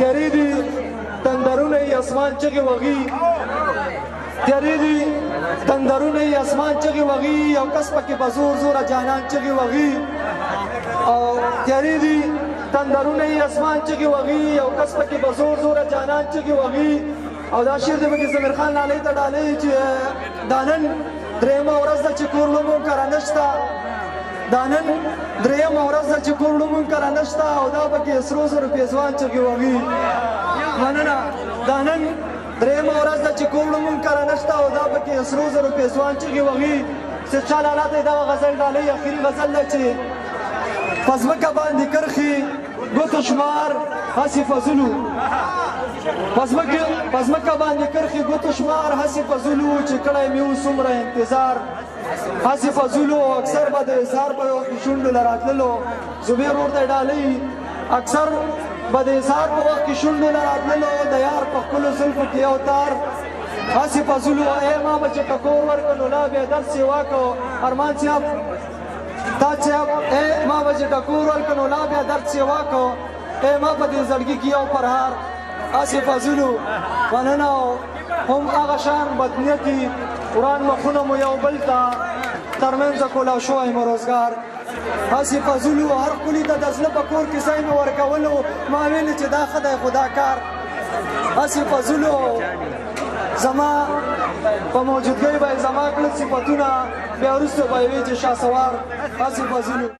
تیرې دي تندرونه یې اسمان چغې وغي تیرې دي تندرونه یې اسمان چغې وغي یو کس پکې په زور زوره جانان چغې وغي او تیرې دي تندرونه یې اسمان چغې وغي یو کس پکې په زور زوره جانان چغې وغي او دا شعر دی پکې ضمیر خان لالۍ ته ډالۍ چې دا نن درېیمه ورځ ده چې کور لمون کره نشته دا نن درېیمه ورځ ده چې کور لمون کره نشته او دا پکې سرو زرو پیزوان چغې وغي مننه دا نن درېیمه ورځ ده چې کور لمون کره نشته او دا پکې سرو زرو پیزوان چغې وغي سید شاه لالا ته یې دغه غزل ډالۍ اخري غزل ده چې په ځمکه باندې کرښې ګوتو شمار هسې فضلو په ځمکه باندې کرښې ګوتو شمار هسې فضلو چې کړی مې و څومره انتظار هسې فضلو اکثر به د اظهار په وخت کې شونډو له راتللو زبیر ورته ډالۍ اکثر به د اظهار په وخت کې شونډو له راتللو د یار په ښکلو زلفو کې یو تار هسې فضلو ای ما به چې ټکور ورکړ نو لا بیا درس یې واکړو ارمان صاحب تا صاحب ای ما به چې ټکور ورکړ نو لا بیا درس یې واکړو ای ما په دې زړګي کې یو پرهار هسې فضلو مننه هم هغه شان بدنیتي وران مخونه مو یو بل ته ترمنځه کولاو شوی مو روزګار هسې فضلو هر ښکلي ته د زړه په کور کې ځای مې ورکولو ما ویلې چې دا ښه دی خو دا کار هسې فضلو زما په موجودګۍ به یې زما کړل صفتونه بیا وروسته به یې وی چې شهسوار هسې فضلو